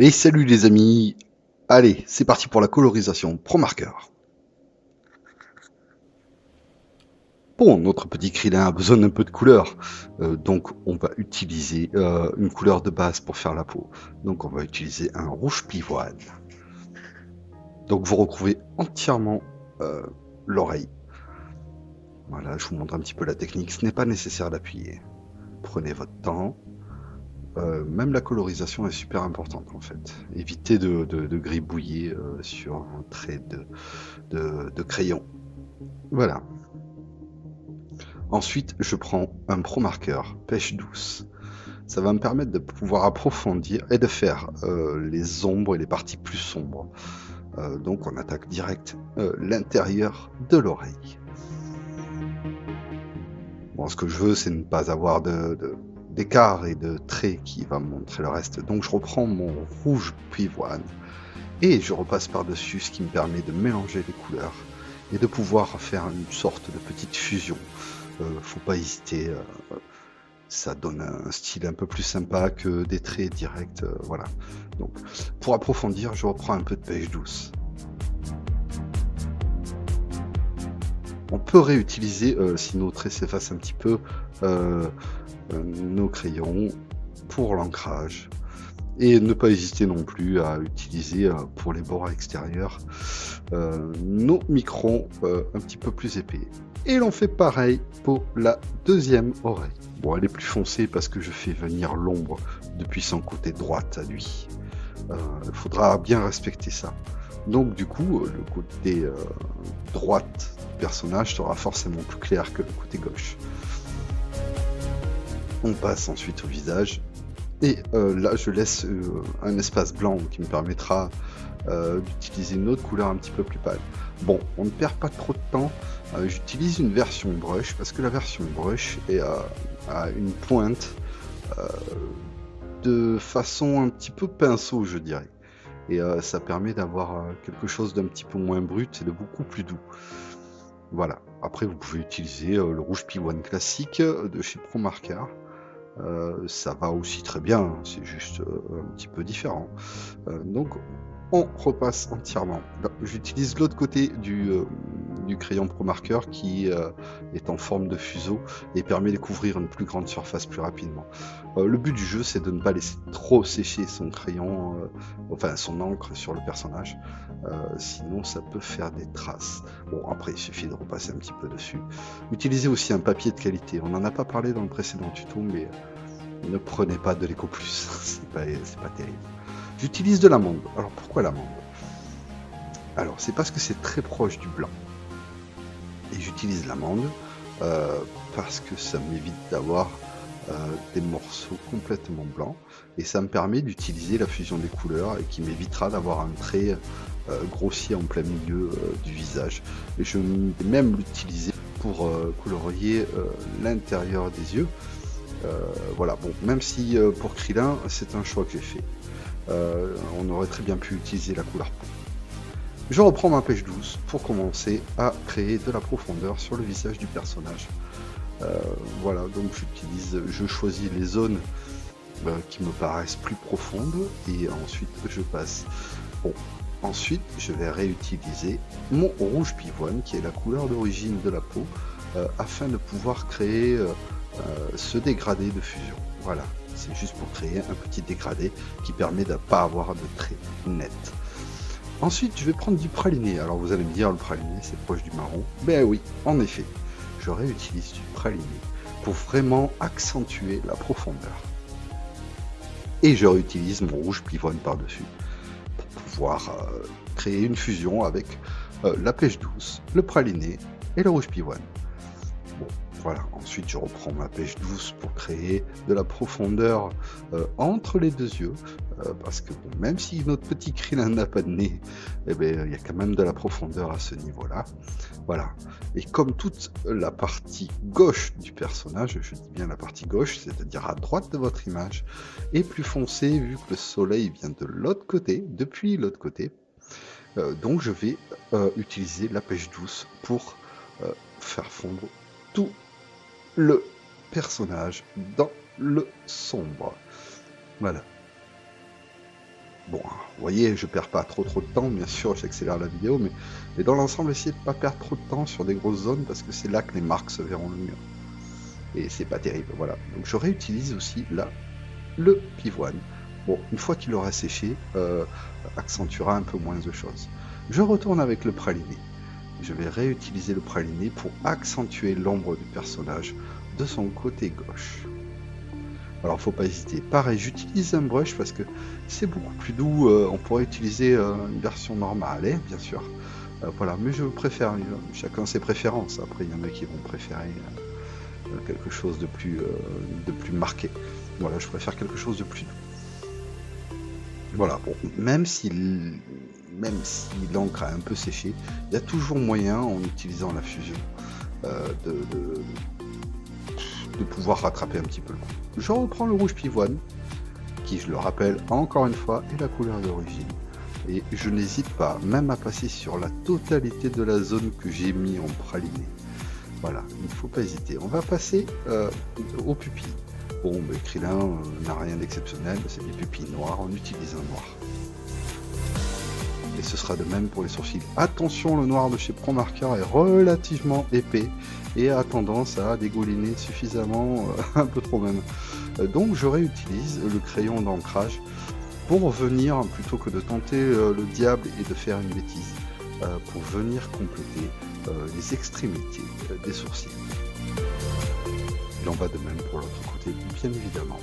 Et salut les amis. Allez, c'est parti pour la colorisation ProMarker. Bon, notre petit Krillin a besoin d'un peu de couleur, donc on va utiliser une couleur de base pour faire la peau. Donc on va utiliser un rouge pivoine. Donc vous recouvrez entièrement l'oreille. Voilà, je vous montre un petit peu la technique. Ce n'est pas nécessaire d'appuyer. Prenez votre temps. Même la colorisation est super importante en fait. Évitez de gribouiller sur un trait de crayon. Voilà. Ensuite, je prends un Pro Marker pêche douce. Ça va me permettre de pouvoir approfondir et de faire les ombres et les parties plus sombres. Donc on attaque direct l'intérieur de l'oreille. Bon, ce que je veux, c'est ne pas avoir d'écart et de traits qui va me montrer le reste. Donc je reprends mon rouge pivoine et je repasse par-dessus, ce qui me permet de mélanger les couleurs et de pouvoir faire une sorte de petite fusion. Faut pas hésiter, ça donne un style un peu plus sympa que des traits directs, voilà. Donc pour approfondir, je reprends un peu de pêche douce. On peut réutiliser, si nos traits s'effacent un petit peu, nos crayons pour l'ancrage. Et ne pas hésiter non plus à utiliser pour les bords extérieurs nos microns un petit peu plus épais. Et l'on fait pareil pour la deuxième oreille. Bon, elle est plus foncée parce que je fais venir l'ombre depuis son côté droite à lui. Il faudra bien respecter ça. Donc du coup, le côté droite du personnage sera forcément plus clair que le côté gauche. On passe ensuite au visage. Et là, je laisse un espace blanc qui me permettra d'utiliser une autre couleur un petit peu plus pâle. Bon, on ne perd pas trop de temps. J'utilise une version brush parce que la version brush est à une pointe de façon un petit peu pinceau, je dirais. Et ça permet d'avoir quelque chose d'un petit peu moins brut et de beaucoup plus doux. Voilà. Après, vous pouvez utiliser le rouge P1 classique de chez ProMarker. Ça va aussi très bien, hein, c'est juste un petit peu différent. Donc on repasse entièrement. J'utilise l'autre côté du crayon Pro Marker qui est en forme de fuseau et permet de couvrir une plus grande surface plus rapidement. Le but du jeu, c'est de ne pas laisser trop sécher son crayon, enfin son encre sur le personnage, sinon ça peut faire des traces. Bon, après il suffit de repasser un petit peu dessus. Utilisez aussi un papier de qualité. On n'en a pas parlé dans le précédent tuto, mais ne prenez pas de l'éco plus, c'est pas terrible. J'utilise de l'amande. Alors pourquoi l'amande? Alors c'est parce que c'est très proche du blanc. Et j'utilise l'amande parce que ça m'évite d'avoir des morceaux complètement blancs et ça me permet d'utiliser la fusion des couleurs et qui m'évitera d'avoir un trait grossier en plein milieu du visage. Et je vais même l'utiliser pour colorier l'intérieur des yeux. Voilà, bon, même si pour Krillin, c'est un choix que j'ai fait. On aurait très bien pu utiliser la couleur peau. Je reprends ma pêche douce pour commencer à créer de la profondeur sur le visage du personnage. Voilà, donc je choisis les zones qui me paraissent plus profondes et ensuite je passe. Bon, ensuite je vais réutiliser mon rouge pivoine qui est la couleur d'origine de la peau afin de pouvoir créer ce dégradé de fusion. Voilà, c'est juste pour créer un petit dégradé qui permet de ne pas avoir de trait net. Ensuite, je vais prendre du praliné. Alors vous allez me dire, le praliné c'est proche du marron. Ben oui, en effet, je réutilise du praliné pour vraiment accentuer la profondeur. Et je réutilise mon rouge pivoine par-dessus pour pouvoir créer une fusion avec la pêche douce, le praliné et le rouge pivoine. Bon, voilà, ensuite je reprends ma pêche douce pour créer de la profondeur entre les deux yeux, parce que bon, même si notre petit Krillin n'a pas de nez, eh ben, il y a quand même de la profondeur à ce niveau-là. Voilà, et comme toute la partie gauche du personnage, je dis bien la partie gauche, c'est-à-dire à droite de votre image, est plus foncée vu que le soleil vient de l'autre côté, depuis l'autre côté, donc je vais utiliser la pêche douce pour faire fondre tout le personnage dans le sombre. Voilà. Bon, vous voyez, je perds pas trop de temps, bien sûr, j'accélère la vidéo, mais dans l'ensemble, essayez de pas perdre trop de temps sur des grosses zones parce que c'est là que les marques se verront le mieux. Et c'est pas terrible, voilà. Donc je réutilise aussi là le pivoine. Bon, une fois qu'il aura séché, accentuera un peu moins de choses. Je retourne avec le praliné. Je vais réutiliser le praliné pour accentuer l'ombre du personnage de son côté gauche. Alors faut pas hésiter. Pareil, j'utilise un brush parce que c'est beaucoup plus doux. On pourrait utiliser une version normale, hein, bien sûr. Voilà, mais je préfère, chacun ses préférences. Après, il y en a qui vont préférer quelque chose de plus marqué. Voilà, je préfère quelque chose de plus doux. Voilà, bon, même si l'encre a un peu séché, il y a toujours moyen, en utilisant la fusion, de, de pouvoir rattraper un petit peu le coup. Je reprends le rouge pivoine, qui, je le rappelle encore une fois, est la couleur d'origine. Et je n'hésite pas, même à passer sur la totalité de la zone que j'ai mis en praliné. Voilà, il ne faut pas hésiter. On va passer aux pupilles. Bon, mais Krillin n'a rien d'exceptionnel, c'est des pupilles noires, on utilise un noir. Et ce sera de même pour les sourcils. Attention, le noir de chez ProMarker est relativement épais et a tendance à dégouliner suffisamment, un peu trop même. Donc je réutilise le crayon d'ancrage pour venir, plutôt que de tenter le diable et de faire une bêtise, pour venir compléter les extrémités des sourcils. Il en va de même pour l'autre côté, bien évidemment.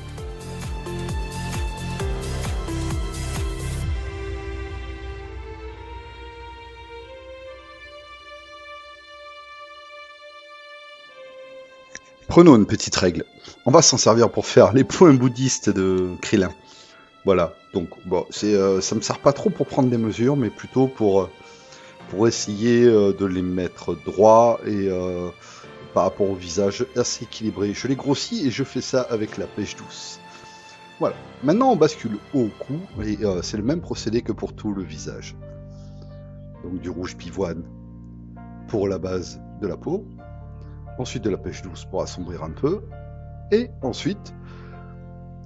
Prenons une petite règle. On va s'en servir pour faire les points bouddhistes de Krillin. Voilà, donc bon, ça me sert pas trop pour prendre des mesures, mais plutôt pour essayer de les mettre droits et par rapport au visage assez équilibré. Je les grossis et je fais ça avec la pêche douce. Voilà, maintenant on bascule au cou et c'est le même procédé que pour tout le visage. Donc du rouge pivoine pour la base de la peau, ensuite de la pêche douce pour assombrir un peu, et ensuite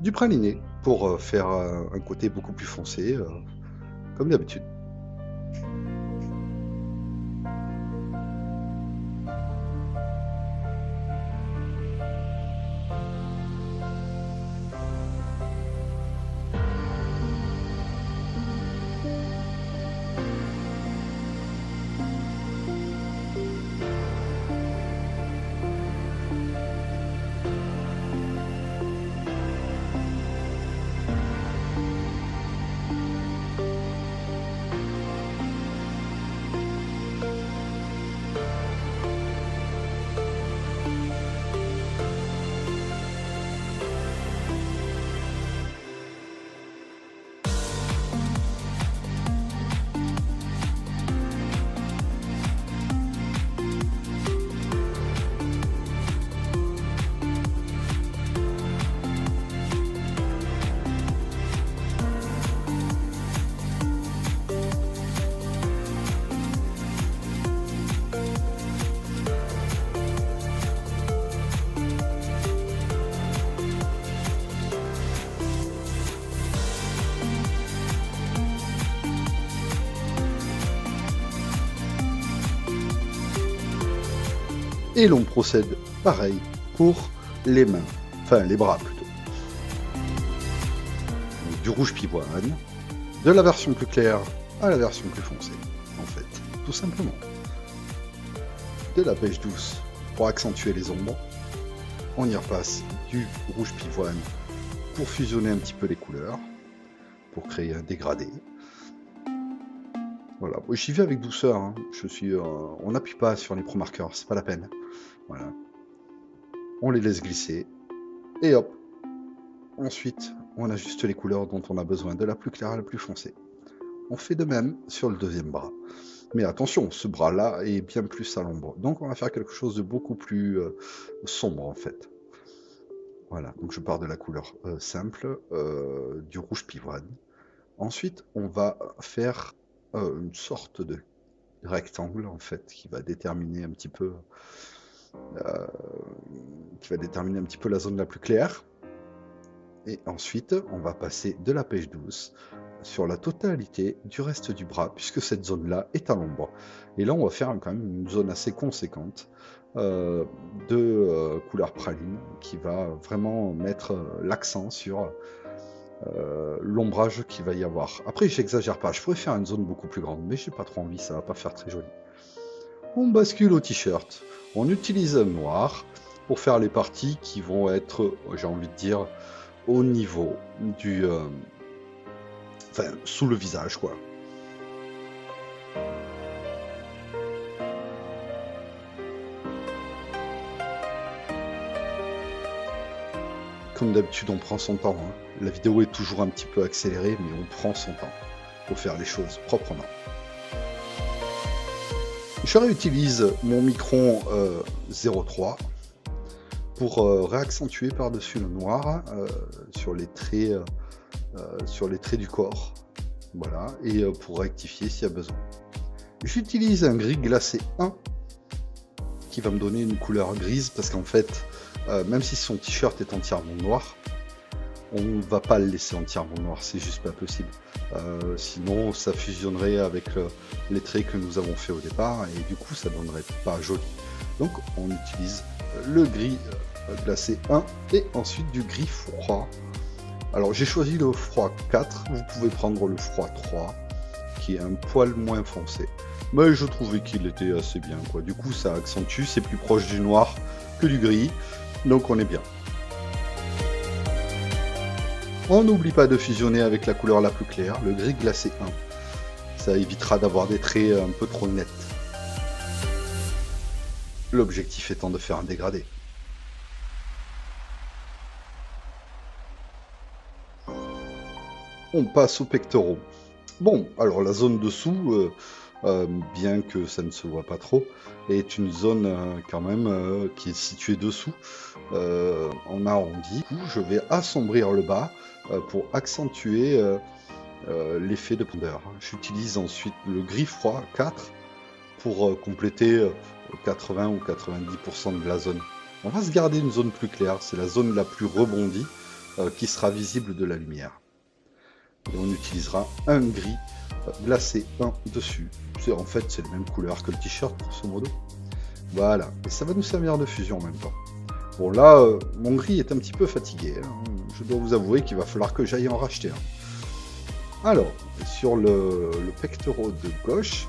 du praliné pour faire un côté beaucoup plus foncé, comme d'habitude. Et l'on procède pareil pour les mains, enfin les bras plutôt. Donc, du rouge pivoine, de la version plus claire à la version plus foncée, en fait, tout simplement. De la pêche douce pour accentuer les ombres. On y repasse du rouge pivoine pour fusionner un petit peu les couleurs, pour créer un dégradé. Voilà, j'y vais avec douceur, hein. On n'appuie pas sur les pro-marqueurs, c'est pas la peine. Voilà. On les laisse glisser, et hop. Ensuite, on ajuste les couleurs dont on a besoin, de la plus claire à la plus foncée. On fait de même sur le deuxième bras. Mais attention, ce bras-là est bien plus à l'ombre. Donc on va faire quelque chose de beaucoup plus sombre en fait. Voilà, donc je pars de la couleur simple, du rouge pivoine. Ensuite, on va faire une sorte de rectangle en fait qui va déterminer un petit peu la zone la plus claire. Et ensuite, on va passer de la pêche douce sur la totalité du reste du bras, puisque cette zone-là est à l'ombre. Et là, on va faire quand même une zone assez conséquente de couleur praline, qui va vraiment mettre l'accent sur l'ombrage qu'il va y avoir. Après, j'exagère pas, je pourrais faire une zone beaucoup plus grande, mais j'ai pas trop envie, ça va pas faire très joli. On bascule au t-shirt, on utilise un noir pour faire les parties qui vont être, j'ai envie de dire, au niveau du... enfin, sous le visage, quoi. Comme d'habitude, on prend son temps. Hein. La vidéo est toujours un petit peu accélérée, mais on prend son temps pour faire les choses proprement. Je réutilise mon Micron 03 pour réaccentuer par-dessus le noir sur les traits du corps. Voilà, et pour rectifier s'il y a besoin. J'utilise un gris glacé 1 qui va me donner une couleur grise parce qu'en fait, même si son t-shirt est entièrement noir, on ne va pas le laisser entièrement noir, c'est juste pas possible. Sinon, ça fusionnerait avec les traits que nous avons fait au départ et du coup, ça donnerait pas joli. Donc, on utilise le gris glacé 1 et ensuite du gris froid. Alors, j'ai choisi le froid 4, vous pouvez prendre le froid 3, qui est un poil moins foncé. Mais je trouvais qu'il était assez bien, quoi. Du coup, ça accentue, c'est plus proche du noir que du gris, donc on est bien. On n'oublie pas de fusionner avec la couleur la plus claire, le gris glacé 1. Ça évitera d'avoir des traits un peu trop nets. L'objectif étant de faire un dégradé. On passe aux pectoraux. Bon, alors la zone dessous, bien que ça ne se voit pas trop, est une zone quand même qui est située dessous, en arrondi. Du coup, je vais assombrir le bas pour accentuer l'effet de profondeur. J'utilise ensuite le gris froid 4 pour compléter 80 ou 90% de la zone. On va se garder une zone plus claire, c'est la zone la plus rebondie qui sera visible de la lumière. Et on utilisera un gris glacé 1 dessus. En fait, c'est la même couleur que le t-shirt, grosso modo. Voilà, et ça va nous servir de fusion en même temps. Bon, là, mon gris est un petit peu fatigué. Hein. Je dois vous avouer qu'il va falloir que j'aille en racheter un. Alors, sur le pectoral de gauche,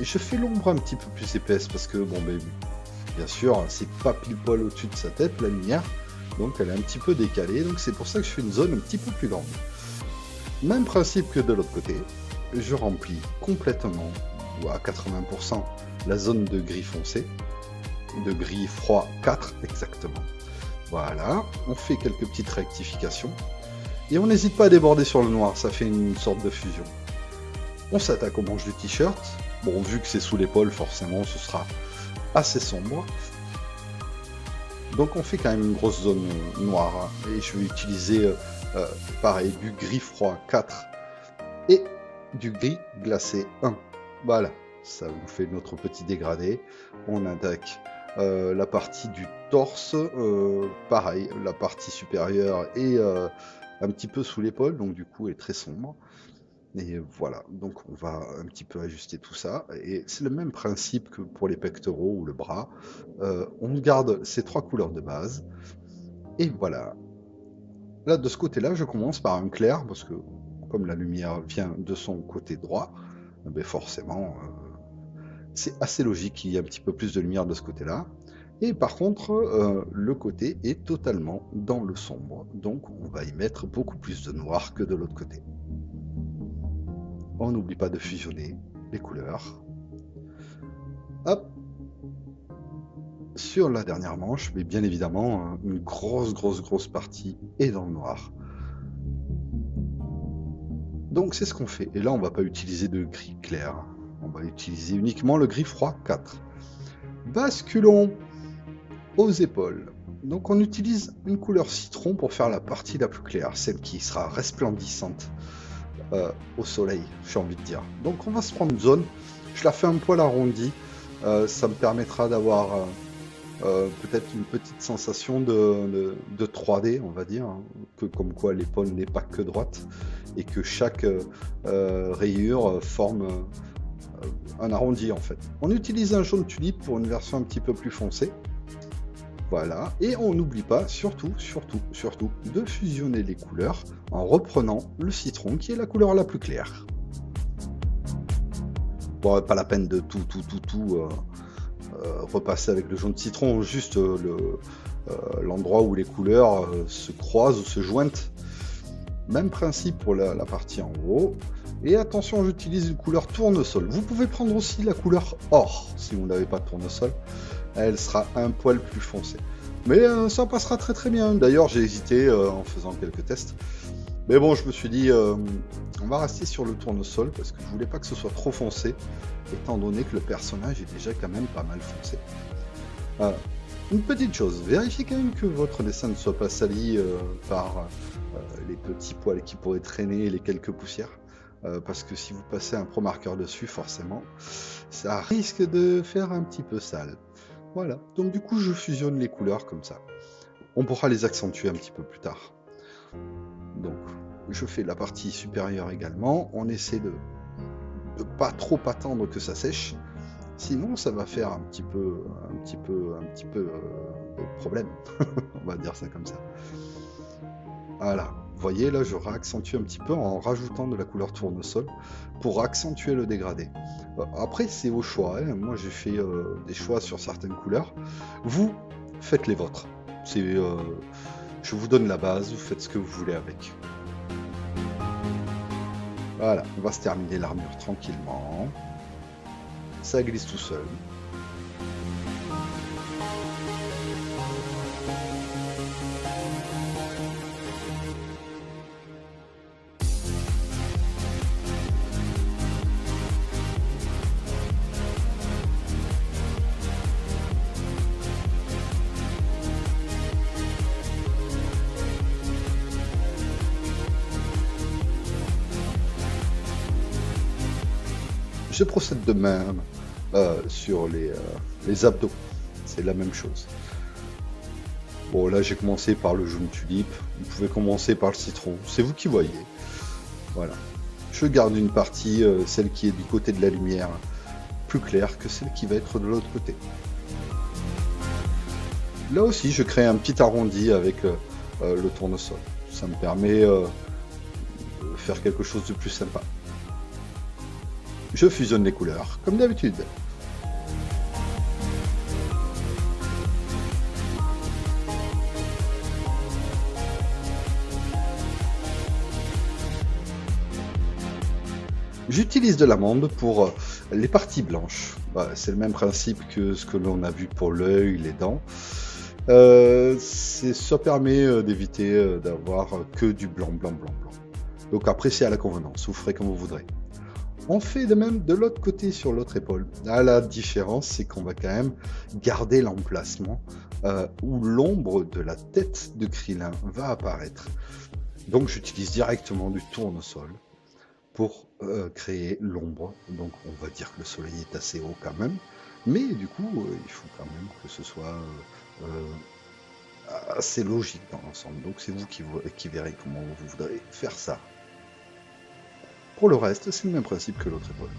je fais l'ombre un petit peu plus épaisse parce que, bon, ben, bien sûr, c'est pas pile poil au-dessus de sa tête, la lumière. Donc, elle est un petit peu décalée. Donc, c'est pour ça que je fais une zone un petit peu plus grande. Même principe que de l'autre côté, je remplis complètement, ou à 80%, la zone de gris foncé, de gris froid 4 exactement. Voilà, on fait quelques petites rectifications, et on n'hésite pas à déborder sur le noir, ça fait une sorte de fusion. On s'attaque aux manches du t-shirt, bon vu que c'est sous l'épaule, forcément ce sera assez sombre. Donc on fait quand même une grosse zone noire, et je vais utiliser pareil, du gris froid 4 et du gris glacé 1. Voilà, ça vous fait notre petit dégradé. On attaque la partie du torse, pareil, la partie supérieure est un petit peu sous l'épaule, donc du coup est très sombre. Et voilà, donc on va un petit peu ajuster tout ça. Et c'est le même principe que pour les pectoraux ou le bras. On garde ces trois couleurs de base. Et voilà. Là, de ce côté-là, je commence par un clair, parce que comme la lumière vient de son côté droit, ben forcément, c'est assez logique qu'il y ait un petit peu plus de lumière de ce côté-là. Et par contre, le côté est totalement dans le sombre, donc on va y mettre beaucoup plus de noir que de l'autre côté. On n'oublie pas de fusionner les couleurs. Hop! Sur la dernière manche, mais bien évidemment, une grosse partie est dans le noir. Donc c'est ce qu'on fait. Et là, on va pas utiliser de gris clair. On va utiliser uniquement le gris froid 4. Basculons aux épaules. Donc on utilise une couleur citron pour faire la partie la plus claire, celle qui sera resplendissante au soleil, j'ai envie de dire. Donc on va se prendre une zone. Je la fais un poil arrondi. Ça me permettra d'avoir peut-être une petite sensation de 3D, on va dire, hein, que comme quoi l'épaule n'est pas que droite et que chaque rayure forme un arrondi en fait. On utilise un jaune tulipe pour une version un petit peu plus foncée. Voilà, et on n'oublie pas, surtout, de fusionner les couleurs en reprenant le citron qui est la couleur la plus claire. Bon, pas la peine de tout repasser avec le jaune de citron, juste l'endroit où les couleurs se croisent ou se jointent. Même principe pour la partie en haut. Et attention, j'utilise une couleur tournesol. Vous pouvez prendre aussi la couleur or, si vous n'avez pas de tournesol. Elle sera un poil plus foncée. Mais ça passera très très bien. D'ailleurs, j'ai hésité en faisant quelques tests. Mais bon, je me suis dit, on va rester sur le tournesol parce que je voulais pas que ce soit trop foncé, étant donné que le personnage est déjà quand même pas mal foncé. Une petite chose, vérifiez quand même que votre dessin ne soit pas sali par les petits poils qui pourraient traîner, les quelques poussières. Parce que si vous passez un pro marqueur dessus, forcément, ça risque de faire un petit peu sale. Voilà, donc du coup je fusionne les couleurs comme ça. On pourra les accentuer un petit peu plus tard. Donc je fais la partie supérieure également, on essaie de pas trop attendre que ça sèche, sinon ça va faire un petit peu problème, on va dire ça comme ça. Voilà. Vous voyez, là, je réaccentue un petit peu en rajoutant de la couleur tournesol pour accentuer le dégradé. Après, c'est au choix. Hein. Moi, j'ai fait des choix sur certaines couleurs. Vous, faites les vôtres. Je vous donne la base, vous faites ce que vous voulez avec. Voilà, on va se terminer l'armure tranquillement. Ça glisse tout seul. Je procède de même sur les abdos. C'est la même chose. Bon, là, j'ai commencé par le jaune tulipe. Vous pouvez commencer par le citron. C'est vous qui voyez. Voilà. Je garde une partie, celle qui est du côté de la lumière, plus claire que celle qui va être de l'autre côté. Là aussi, je crée un petit arrondi avec le tournesol. Ça me permet de faire quelque chose de plus sympa. Je fusionne les couleurs, comme d'habitude. J'utilise de l'amande pour les parties blanches. C'est le même principe que ce que l'on a vu pour l'œil, les dents. Ça permet d'éviter d'avoir que du blanc. Donc après, c'est à la convenance, vous ferez comme vous voudrez. On fait de même de l'autre côté sur l'autre épaule. La différence, c'est qu'on va quand même garder l'emplacement où l'ombre de la tête de Krillin va apparaître. Donc j'utilise directement du tournesol pour créer l'ombre. Donc on va dire que le soleil est assez haut quand même. Mais du coup, il faut quand même que ce soit assez logique dans l'ensemble. Donc c'est vous qui verrez comment vous voudrez faire ça. Pour le reste, c'est le même principe que l'autre épaule.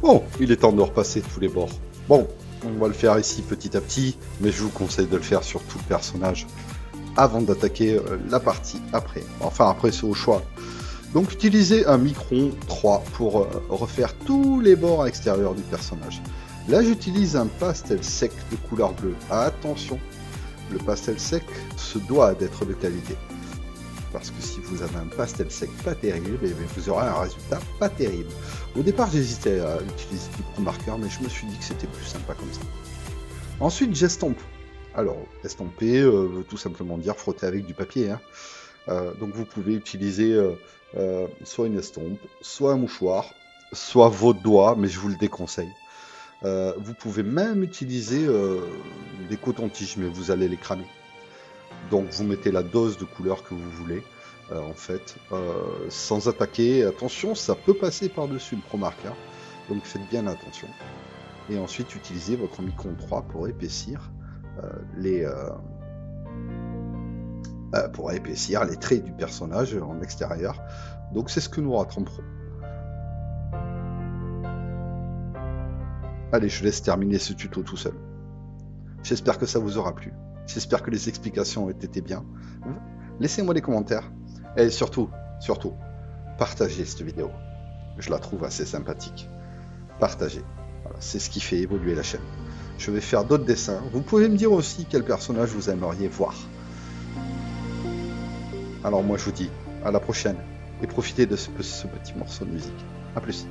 Bon, il est temps de repasser tous les bords. Bon, on va le faire ici petit à petit, mais je vous conseille de le faire sur tout le personnage avant d'attaquer la partie après. Enfin, après, c'est au choix. Donc, utilisez un Micron 3 pour refaire tous les bords extérieurs du personnage. Là, j'utilise un pastel sec de couleur bleue. Attention, le pastel sec se doit d'être de qualité. Parce que si vous avez un pastel sec pas terrible, vous aurez un résultat pas terrible. Au départ, j'hésitais à utiliser du pro marqueur, mais je me suis dit que c'était plus sympa comme ça. Ensuite, j'estompe. Alors, estomper veut tout simplement dire frotter avec du papier. Hein. Donc, vous pouvez utiliser soit une estompe, soit un mouchoir, soit vos doigts, mais je vous le déconseille. Vous pouvez même utiliser des cotons-tiges, mais vous allez les cramer. Donc vous mettez la dose de couleur que vous voulez, en fait, sans attaquer. Attention, ça peut passer par-dessus le Pro Marker, donc faites bien attention. Et ensuite, utilisez votre Micron 3 pour épaissir les traits du personnage en extérieur. Donc c'est ce que nous ratons Pro. Allez, je laisse terminer ce tuto tout seul. J'espère que ça vous aura plu. J'espère que les explications ont été bien. Laissez-moi des commentaires. Et surtout, partagez cette vidéo. Je la trouve assez sympathique. Partagez. Voilà, c'est ce qui fait évoluer la chaîne. Je vais faire d'autres dessins. Vous pouvez me dire aussi quel personnage vous aimeriez voir. Alors moi je vous dis à la prochaine. Et profitez de ce petit morceau de musique. A plus.